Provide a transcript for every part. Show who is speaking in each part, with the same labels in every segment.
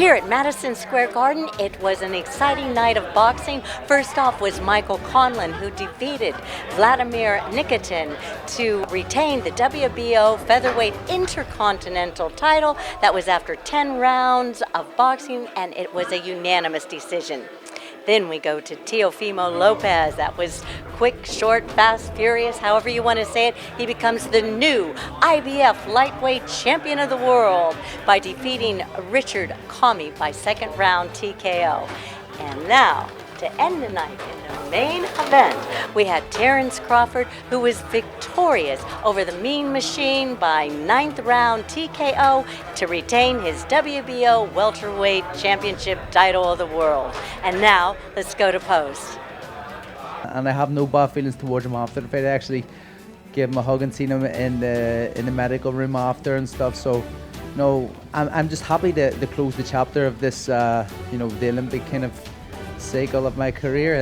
Speaker 1: Here at Madison Square Garden, it was an exciting night of boxing. First off was Michael Conlan, who defeated Vladimir Nikitin to retain the WBO featherweight intercontinental title. That was after 10 rounds of boxing, and it was a unanimous decision. Then we go to Teofimo Lopez. That was quick, short, fast, furious, however you want to say it. He becomes the new IBF lightweight champion of the world by defeating Richard Commey by second round TKO. And now, to end the night in the main event, we had Terence Crawford, who was victorious over the Mean Machine by ninth round TKO to retain his WBO welterweight championship title of the world. And now, let's go to post.
Speaker 2: And I have no bad feelings towards him after the fight. I actually gave him a hug and seen him in the medical room after and stuff. So, no, I'm just happy to close the chapter of this, the Olympic kind of cycle of my career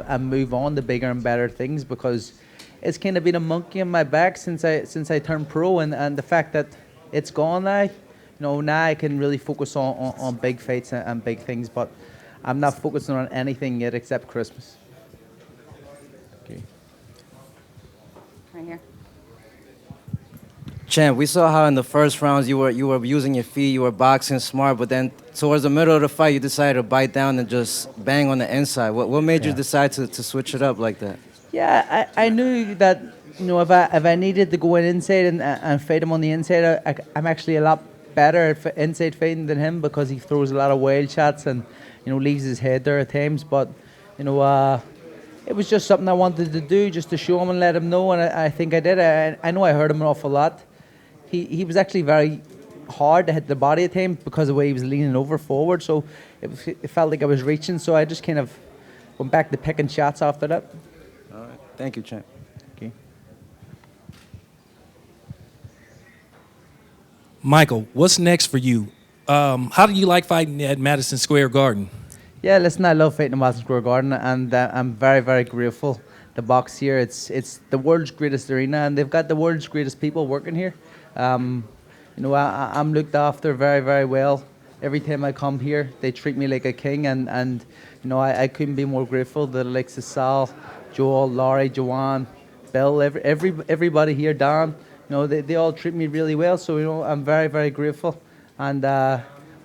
Speaker 2: and move on to bigger and better things, because it's kind of been a monkey on my back since I turned pro, and the fact that it's gone now, now I can really focus on big fights and big things, but I'm not focusing on anything yet except Christmas. Okay.
Speaker 3: Right here.
Speaker 4: Champ, we saw how in the first rounds you were using your feet, you were boxing smart, but then towards the middle of the fight you decided to bite down and just bang on the inside. What made you decide to switch it up like that?
Speaker 2: Yeah, I knew that if I needed to go in inside and fight him on the inside, I'm actually a lot better at inside fighting than him, because he throws a lot of wild shots and leaves his head there at times. But it was just something I wanted to do, just to show him and let him know, and I think I did. I know I hurt him an awful lot. He was actually very hard to hit the body at times because of the way he was leaning over forward, so it felt like I was reaching, so I just kind of went back to picking shots after that.
Speaker 4: All right. Thank you, champ.
Speaker 2: Okay.
Speaker 5: Michael, what's next for you? How do you like fighting at Madison Square Garden?
Speaker 2: Yeah, listen, I love fighting in Madison Square Garden, and I'm very, very grateful to box here. It's the world's greatest arena, and they've got the world's greatest people working here. I'm looked after very, very well. Every time I come here, they treat me like a king, and I couldn't be more grateful to the likes of Sal, Joel, Laurie, Joanne, Bill, everybody here, Dan. They all treat me really well, so I'm very, very grateful. And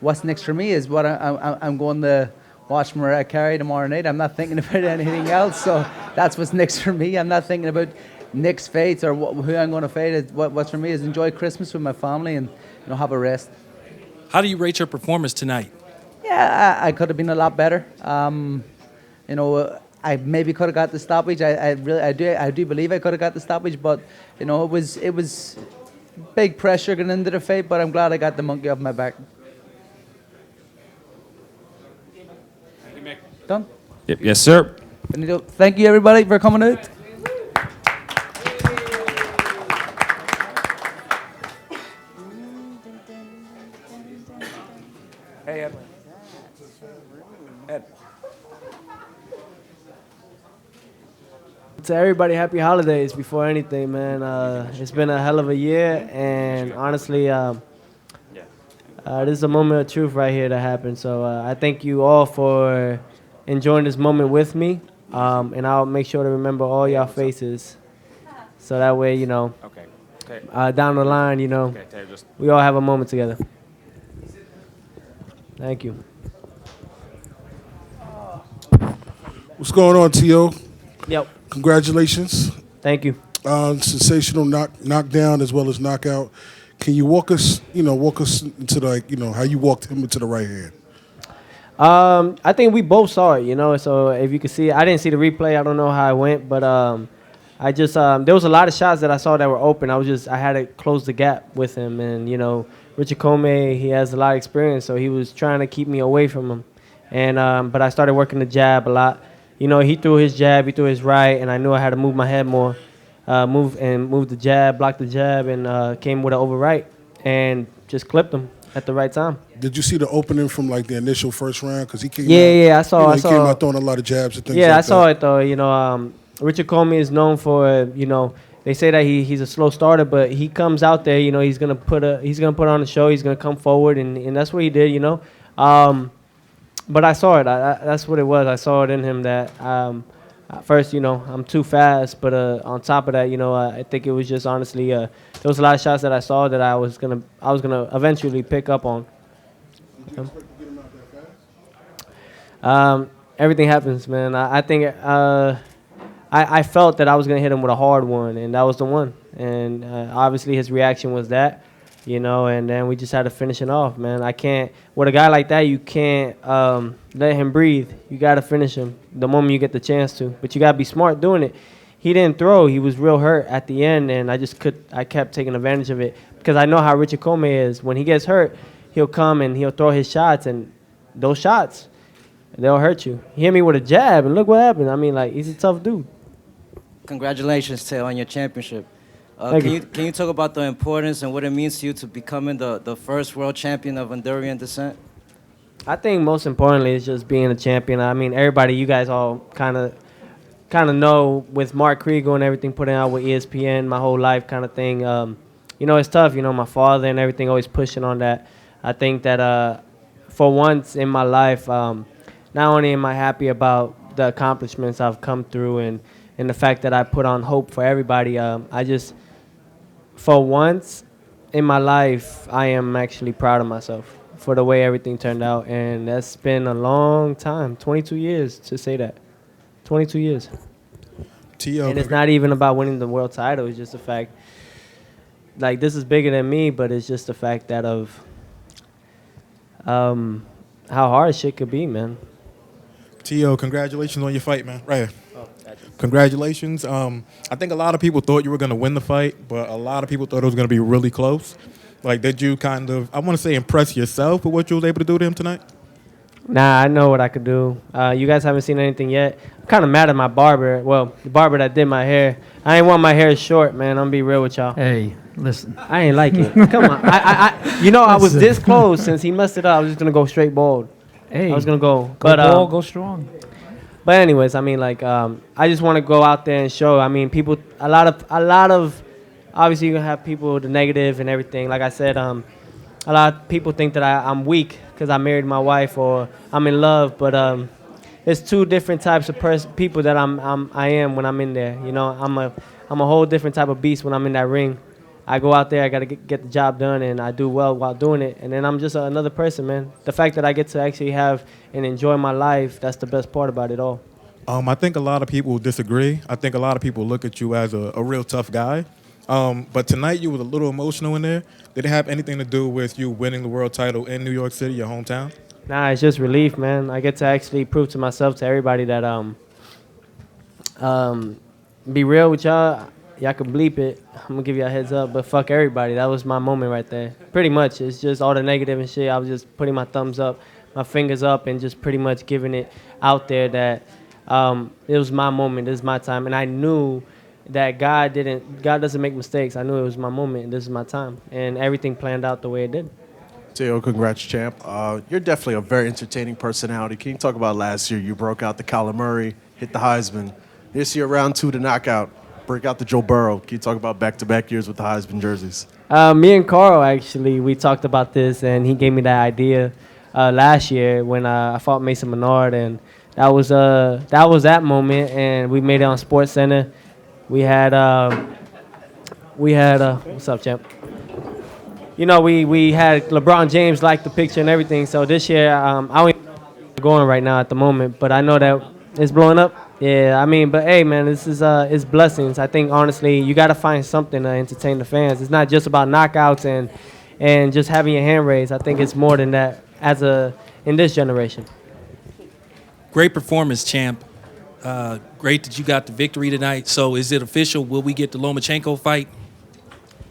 Speaker 2: what's next for me is what I'm going to watch Mariah Carey tomorrow night. I'm not thinking about anything else, so that's what's next for me. I'm not thinking about next fights or who I'm going to fight. What's for me is enjoy Christmas with my family and have a rest.
Speaker 5: How do you rate your performance tonight?
Speaker 2: Yeah, I could have been a lot better. I maybe could have got the stoppage. I do believe I could have got the stoppage, but it was big pressure going into the fight. But I'm glad I got the monkey off my back. Done?
Speaker 6: Yep. Yes, sir.
Speaker 2: Thank you, everybody, for coming out.
Speaker 6: Hey, Ed. Ed.
Speaker 7: To everybody, happy holidays before anything, man. It's been a hell of a year, and honestly, this is a moment of truth right here that happened. So I thank you all for enjoying this moment with me, and I'll make sure to remember all y'all faces, so that way,
Speaker 6: Okay.
Speaker 7: down the line, we all have a moment together. Thank you.
Speaker 8: What's going on, T.O.?
Speaker 7: Yep.
Speaker 8: Congratulations.
Speaker 7: Thank you.
Speaker 8: Sensational knockdown as well as knockout. Can you walk us into how you walked him into the right hand?
Speaker 7: I think we both saw it, so if you can see it, I didn't see the replay. I don't know how it went, but I just there was a lot of shots that I saw that were open. I had to close the gap with him, and Richard Commey, he has a lot of experience, so he was trying to keep me away from him, and but I started working the jab a lot. He threw his jab, he threw his right, and I knew I had to move my head more, move the jab, block the jab, and came with an over right, and just clipped him at the right time.
Speaker 8: Did you see the opening from the initial first round? Because he came
Speaker 7: I saw.
Speaker 8: He came out throwing a lot of jabs and things like
Speaker 7: that.
Speaker 8: Yeah,
Speaker 7: I saw it though. Richard Commey is known for they say that he's a slow starter, but he comes out there. He's gonna put on a show. He's gonna come forward, and that's what he did. But I saw it. That's what it was. I saw it in him that at first, I'm too fast. But on top of that, I think it was just honestly there was a lot of shots that I saw that I was gonna eventually pick up on.
Speaker 8: Did you expect to get him out that fast?
Speaker 7: Everything happens, man. I think I felt that I was gonna hit him with a hard one, and that was the one. And obviously his reaction was that, and then we just had to finish it off, man. I can't with a guy like that. You can't let him breathe. You got to finish him the moment you get the chance to. But you got to be smart doing it. He didn't throw. He was real hurt at the end, and I kept taking advantage of it because I know how Richard Commey is. When he gets hurt, he'll come and he'll throw his shots, and those shots, they'll hurt you. He hit me with a jab, and look what happened. I mean, like, he's a tough dude.
Speaker 4: Congratulations, Teo, on your championship.
Speaker 7: Thank you.
Speaker 4: Can you talk about the importance and what it means to you to becoming the first world champion of Honduran descent?
Speaker 7: I think most importantly is just being a champion. I mean, everybody, you guys all kind of know with Mark Kriegel and everything putting out with ESPN my whole life kind of thing. It's tough. My father and everything always pushing on that. I think that for once in my life, not only am I happy about the accomplishments I've come through and the fact that I put on hope for everybody, for once in my life, I am actually proud of myself for the way everything turned out. And that's been a long time, 22 years to say that. 22 years.
Speaker 8: Teo,
Speaker 7: And it's not even about winning the world title. It's just the fact, like, this is bigger than me, but it's just the fact that of how hard shit could be, man.
Speaker 6: Teo, congratulations on your fight, man. Right here. Congratulations. I think a lot of people thought you were going to win the fight, but a lot of people thought it was going to be really close. Like, did you kind of, I want to say, impress yourself with what you was able to do to him tonight?
Speaker 7: Nah, I know what I could do. You guys haven't seen anything yet. I'm kind of mad at my barber. Well, the barber that did my hair. I ain't want my hair short, man. I'm going to be real with y'all.
Speaker 9: Hey, listen.
Speaker 7: I ain't like it. Come on. I was this close. Since he messed it up, I was just going to go straight bald.
Speaker 9: Hey,
Speaker 7: I was going to go.
Speaker 9: go
Speaker 7: But,
Speaker 9: ball, go strong.
Speaker 7: But anyways, I mean, like, I just want to go out there and show. I mean, people, a lot of, obviously you're going to have people, the negative and everything. Like I said, a lot of people think that I'm weak because I married my wife or I'm in love. But it's two different types of people that I am when I'm in there. I'm a whole different type of beast when I'm in that ring. I go out there, I got to get the job done, and I do well while doing it. And then I'm just another person, man. The fact that I get to actually have and enjoy my life, that's the best part about it all.
Speaker 6: I think a lot of people disagree. I think a lot of people look at you as a real tough guy. But tonight you was a little emotional in there. Did it have anything to do with you winning the world title in New York City, your hometown?
Speaker 7: Nah, it's just relief, man. I get to actually prove to myself, to everybody that be real with y'all. Y'all can bleep it. I'm going to give you a heads up, but fuck everybody. That was my moment right there. Pretty much. It's just all the negative and shit. I was just putting my thumbs up, my fingers up, and just pretty much giving it out there that it was my moment. This is my time. And I knew that God doesn't make mistakes. I knew it was my moment, and this is my time. And everything planned out the way it did.
Speaker 10: Teo, congrats, champ. You're definitely a very entertaining personality. Can you talk about last year? You broke out the Kyler Murray, hit the Heisman. This year, round 2, the knockout. Break out the Joe Burrow. Can you talk about back-to-back years with the Heisman jerseys? Me and Carl, actually, we talked about this, and he gave me that idea last year when I fought Mason Menard, and that was that moment, and we made it on Sports Center. We had what's up, champ? We had LeBron James like the picture and everything. So this year, I don't even know how it's going right now at the moment, but I know that it's blowing up. Yeah, I mean, but hey, man, this is it's blessings. I think honestly, you got to find something to entertain the fans. It's not just about knockouts and just having your hand raised. I think it's more than that in this generation.
Speaker 5: Great performance, champ. Great that you got the victory tonight. So is it official? Will we get the Lomachenko fight?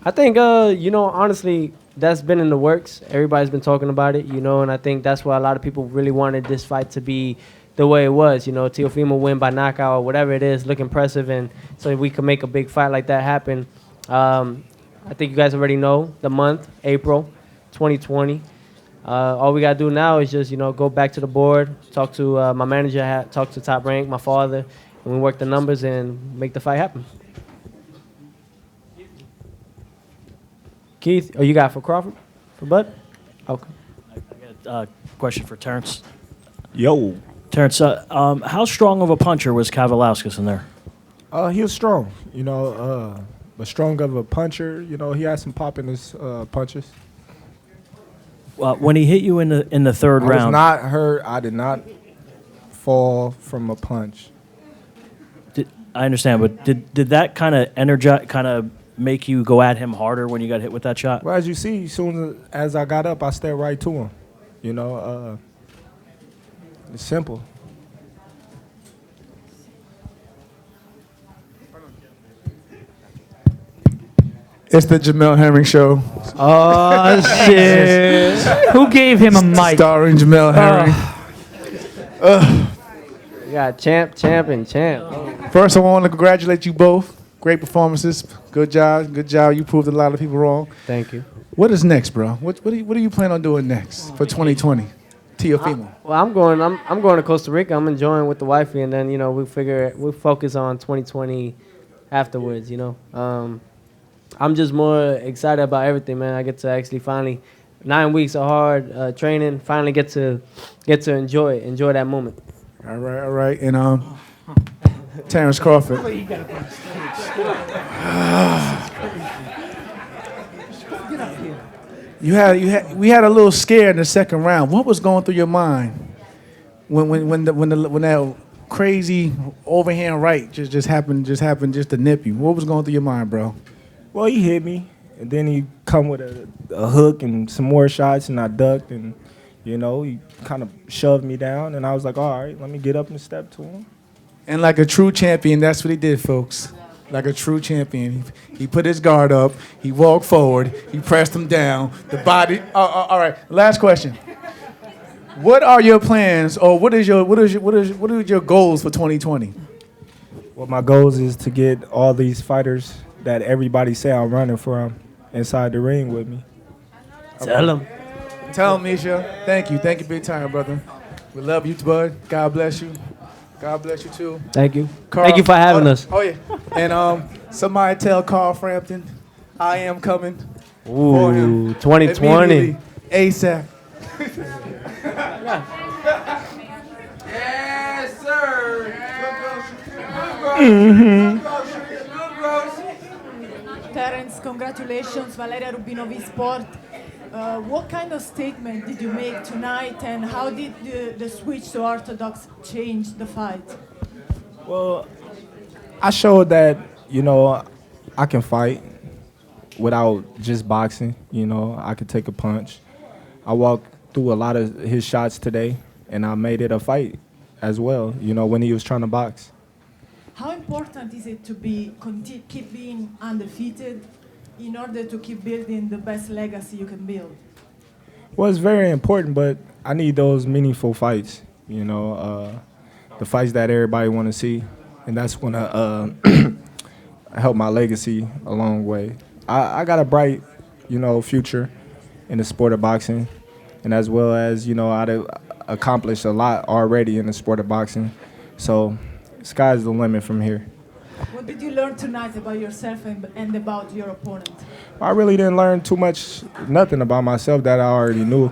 Speaker 7: I think, honestly, that's been in the works. Everybody's been talking about it, and I think that's why a lot of people really wanted this fight to be the way it was. Teofimo win by knockout or whatever it is, look impressive, and so we can make a big fight like that happen. I think you guys already know the month, April 2020. All we got to do now is just, go back to the board, talk to my manager, talk to Top Rank, my father, and we work the numbers and make the fight happen. Keith, you got for Crawford? For Bud? Okay.
Speaker 9: question for Terence.
Speaker 11: Yo.
Speaker 9: Terence, how strong of a puncher was Kavalauskas in there?
Speaker 11: He was strong, but strong of a puncher. He had some pop in his punches.
Speaker 9: When he hit you in the third
Speaker 11: I was
Speaker 9: round,
Speaker 11: not hurt. I did not fall from a punch.
Speaker 9: I understand, but did that kind of make you go at him harder when you got hit with that shot?
Speaker 11: Well, as you see, as soon as I got up, I stepped right to him. It's simple.
Speaker 12: It's the Jamel Herring Show.
Speaker 13: Oh, shit. Who gave him a mic?
Speaker 12: Starring Jamel Herring.
Speaker 7: We got champ.
Speaker 12: First, I want to congratulate you both. Great performances. Good job. You proved a lot of people wrong.
Speaker 7: Thank you.
Speaker 12: What is next, bro? What do you plan on doing next for 2020? Teofimo.
Speaker 7: Well, I'm going to Costa Rica. I'm enjoying with the wifey, and then we'll focus on 2020 afterwards. I'm just more excited about everything, man. I get to actually finally 9 weeks of hard training. Finally get to enjoy that moment.
Speaker 12: All right. And Terence Crawford. We had a little scare in the second round. What was going through your mind when that crazy overhand right just happened to nip you? What was going through your mind, bro?
Speaker 11: Well, he hit me, and then he come with a hook and some more shots, and I ducked, and he kind of shoved me down, and I was like, all right, let me get up and step to him.
Speaker 12: And like a true champion, that's what he did, folks. Like a true champion, he put his guard up, he walked forward, he pressed him down. The body. All right. Last question. What are your plans, or what are your goals for 2020?
Speaker 11: Well, my goals is to get all these fighters that everybody say I'm running from inside the ring with me.
Speaker 9: Tell them.
Speaker 12: Tell them, Misha. Thank you big time, brother. We love you, bud. God bless you. God bless you too.
Speaker 7: Thank you.
Speaker 12: Carl,
Speaker 7: Thank you for having us.
Speaker 12: Oh yeah. And somebody tell Carl Frampton I am coming.
Speaker 7: Ooh,
Speaker 12: for him
Speaker 7: 2020.
Speaker 12: ASAP.
Speaker 14: Yes, sir.
Speaker 15: Terence, congratulations, Valeria Rubino V Sport. What kind of statement did you make tonight, and how did the switch to Orthodox change the fight?
Speaker 11: Well, I showed that, I can fight without just boxing. I could take a punch. I walked through a lot of his shots today, and I made it a fight as well, when he was trying to box.
Speaker 15: How important is it to keep being undefeated in order to keep building the best legacy you can build?
Speaker 11: Well, it's very important, but I need those meaningful fights, the fights that everybody want to see, and that's going to help my legacy a long way. I got a bright, future in the sport of boxing, and as well as, I've accomplished a lot already in the sport of boxing, so sky's the limit from here.
Speaker 15: What did you learn tonight about yourself and about your opponent?
Speaker 11: I really didn't learn nothing about myself that I already knew.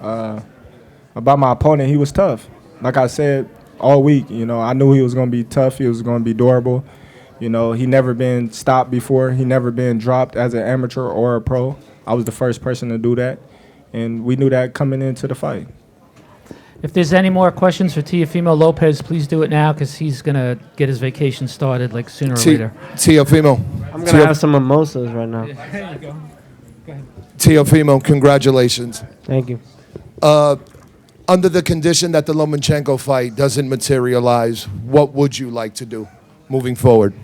Speaker 11: About my opponent, he was tough. Like I said all week, I knew he was going to be tough. He was going to be durable. He never been stopped before. He never been dropped as an amateur or a pro. I was the first person to do that, and we knew that coming into the fight.
Speaker 13: If there's any more questions for Teofimo Lopez, please do it now, because he's going to get his vacation started sooner or later.
Speaker 16: Teofimo.
Speaker 7: I'm going to have some mimosas right now.
Speaker 13: There you go. Go ahead.
Speaker 16: Teofimo, congratulations.
Speaker 7: Thank you.
Speaker 16: Under the condition that the Lomachenko fight doesn't materialize, what would you like to do moving forward?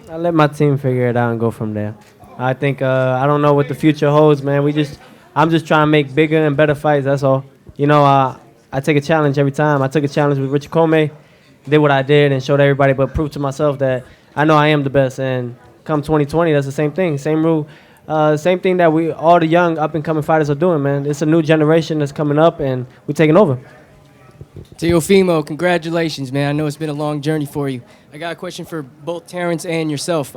Speaker 7: I'll let my team figure it out and go from there. I think I don't know what the future holds, man. I'm just trying to make bigger and better fights. That's all. I take a challenge every time. I took a challenge with Richard Commey, did what I did, and showed everybody, but proved to myself that I know I am the best. And come 2020, that's the same thing, same rule, same thing that all the young up and coming fighters are doing, man. It's a new generation that's coming up, and we're taking over.
Speaker 17: Teofimo, congratulations, man. I know it's been a long journey for you. I got a question for both Terence and yourself.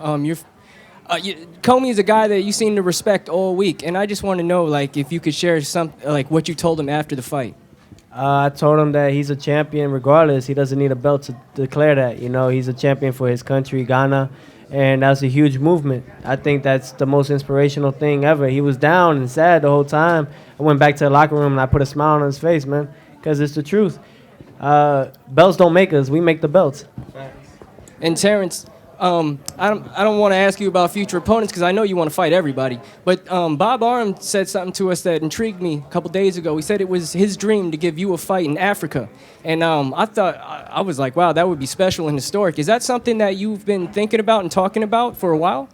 Speaker 17: Comey is a guy that you seem to respect all week, and I just want to know, like, if you could share what you told him after the fight.
Speaker 7: I told him that he's a champion regardless. He doesn't need a belt to declare that. You know, he's a champion for his country, Ghana, and that's a huge movement. I think that's the most inspirational thing ever. He was down and sad the whole time. I went back to the locker room and I put a smile on his face, man, because it's the truth. Belts don't make us. We make the belts.
Speaker 17: And Terence, I don't want to ask you about future opponents because I know you want to fight everybody. But Bob Arum said something to us that intrigued me a couple days ago. He said it was his dream to give you a fight in Africa. And I was like, wow, that would be special and historic. Is that something that you've been thinking about and talking about for a while?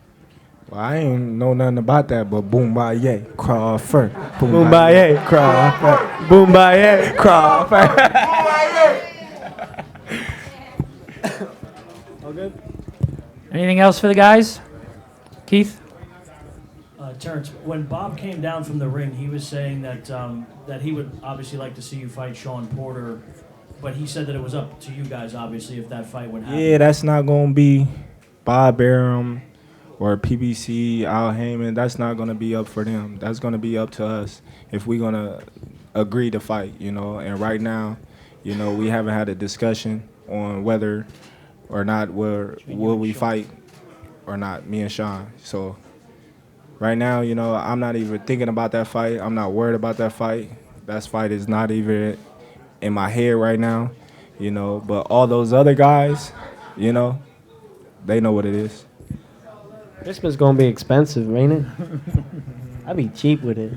Speaker 11: Well, I ain't know nothing about that, but boom, bye, yay, Crawford.
Speaker 7: Boom, bye, yay, Crawford. Boom, bye, yay, Crawford.
Speaker 13: All good? Anything else for the guys? Keith?
Speaker 9: Terence, when Bob came down from the ring, he was saying that that he would obviously like to see you fight Sean Porter, but he said that it was up to you guys, obviously, if that fight would happen.
Speaker 11: Yeah, that's not going to be Bob Arum or PBC, Al Heyman. That's not going to be up for them. That's going to be up to us if we're going to agree to fight, you know. And right now, you know, we haven't had a discussion on whether or not will we fight or not, me and Sean. So right now, you know, I'm not even thinking about that fight. I'm not worried about that fight. That fight is not even in my head right now, you know. But all those other guys, you know, they know what it is.
Speaker 7: Christmas gonna be expensive, ain't it? I be cheap with it.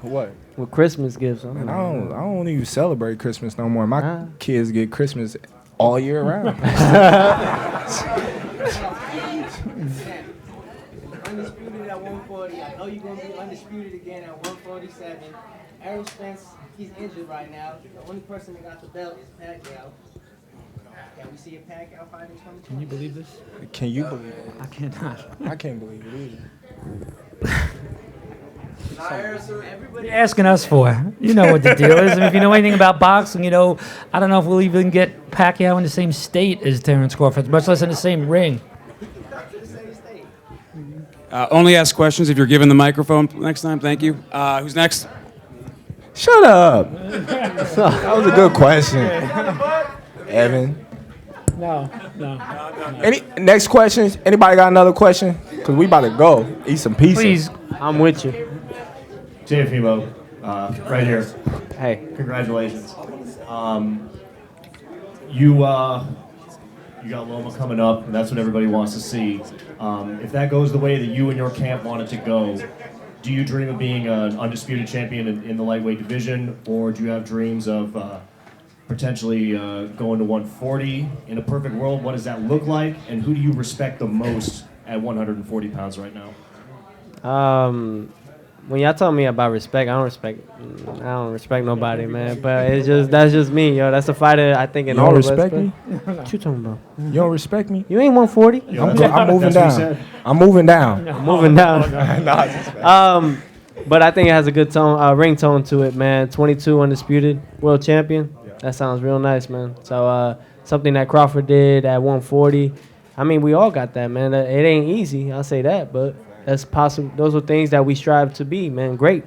Speaker 11: What?
Speaker 7: With Christmas gifts.
Speaker 11: Man, I don't even celebrate Christmas no more. My kids get Christmas all year round.
Speaker 14: Undisputed at 140. I know you're going to be undisputed again at 147. Errol Spence, he's injured right now. The only person that got the belt is Pacquiao. Can we see a Pacquiao fight in 2020?
Speaker 13: Can you believe this?
Speaker 11: Can you believe it?
Speaker 13: I cannot.
Speaker 11: I can't believe it either.
Speaker 13: You're asking us for. You know what the deal is. I mean, if you know anything about boxing, you know, I don't know if we'll even get Pacquiao in the same state as Terence Crawford, much less in the same ring.
Speaker 18: Only ask questions if you're given the microphone next time. Thank you. Who's next?
Speaker 11: Shut up. That was a good question. Evan.
Speaker 13: No.
Speaker 11: Any next questions? Anybody got another question? Because we about to go eat some pizza.
Speaker 7: Please, I'm with you.
Speaker 19: Teofimo, right here.
Speaker 7: Hey.
Speaker 19: Congratulations. You got Loma coming up, and that's what everybody wants to see. If that goes the way that you and your camp want it to go, do you dream of being an undisputed champion in the lightweight division, or do you have dreams of potentially going to 140? In a perfect world, what does that look like, and who do you respect the most at 140 pounds right now?
Speaker 7: When y'all tell me about respect, I don't respect nobody, man. But that's just me, yo. That's a fighter I think in
Speaker 11: You
Speaker 7: all
Speaker 11: don't
Speaker 7: of us.
Speaker 11: respect
Speaker 7: but-
Speaker 11: me?
Speaker 7: What you talking about?
Speaker 11: You don't respect me?
Speaker 7: You ain't 140.
Speaker 11: I'm moving down. I'm moving down.
Speaker 7: I'm moving down. But I think it has a good tone, ring tone to it, man. 22 undisputed world champion. That sounds real nice, man. So something that Crawford did at 140. I mean, we all got that, man. It ain't easy, I'll say that, but that's possible. Those are things that we strive to be, man. Great.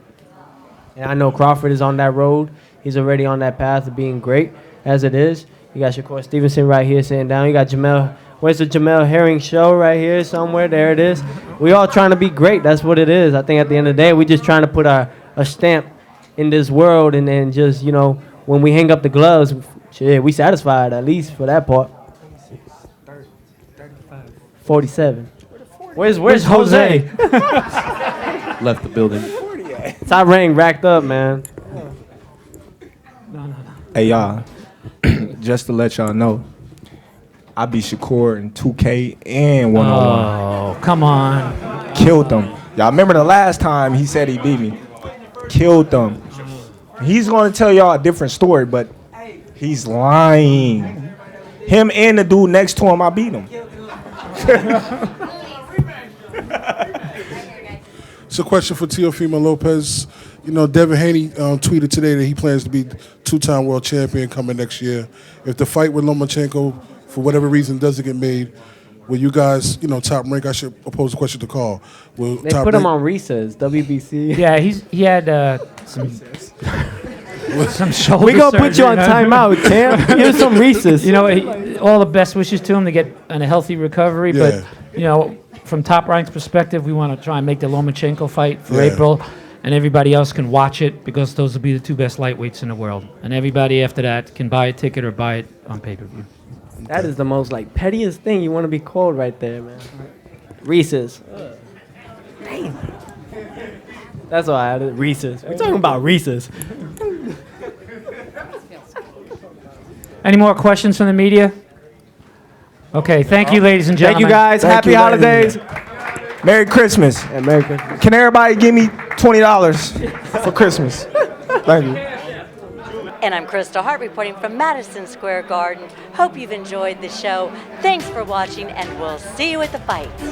Speaker 7: And I know Crawford is on that road. He's already on that path of being great, as it is. You got Shakur Stevenson right here sitting down. You got Jamel. Where's the Jamel Herring show right here somewhere? There it is. We all trying to be great. That's what it is. I think at the end of the day, we just trying to put a stamp in this world, and then just, you know, when we hang up the gloves, shit, we satisfied at least for that part. 47. Where's Jose?
Speaker 20: Left the building.
Speaker 7: Top rank racked up, man.
Speaker 11: Hey, y'all, just to let y'all know, I beat Shakur in 2K and 101.
Speaker 13: Oh, come on.
Speaker 11: Killed him. Y'all remember the last time he said he beat me? Killed him. He's going to tell y'all a different story, but he's lying. Him and the dude next to him, I beat him.
Speaker 8: It's a question for Teofimo Lopez. You know, Devin Haney tweeted today that he plans to be two-time world champion coming next year. If the fight with Lomachenko, for whatever reason, doesn't get made, Will you guys, Top Rank? I should pose a question to Carl. Will
Speaker 7: They
Speaker 8: Top
Speaker 7: put him
Speaker 8: Rank?
Speaker 7: on recess, WBC.
Speaker 13: Yeah, he had some shoulder
Speaker 7: We gonna put you on
Speaker 13: surgery.
Speaker 7: timeout, Cam. Here's some Reese's.
Speaker 13: You know, all the best wishes to him to get a healthy recovery.
Speaker 8: Yeah.
Speaker 13: But from Top Rank's perspective, we want to try and make the Lomachenko fight for
Speaker 8: Yeah.
Speaker 13: April, and everybody else can watch it because those will be the two best lightweights in the world. And everybody after that can buy a ticket or buy it on pay-per-view.
Speaker 7: That is the most pettiest thing. You want to be called right there, man. Reese's. Dang. That's why I added Reese's. We're talking about Reese's.
Speaker 13: Any more questions from the media? Okay, thank you, ladies and
Speaker 12: Thank
Speaker 13: gentlemen.
Speaker 12: you guys.
Speaker 7: Thank
Speaker 12: Happy
Speaker 7: you,
Speaker 12: holidays. Merry Christmas.
Speaker 7: Yeah, Merry Christmas.
Speaker 12: Can everybody give me $20 for Christmas? Thank you.
Speaker 1: And I'm Kristal Hart reporting from Madison Square Garden. Hope you've enjoyed the show. Thanks for watching, and we'll see you at the fights.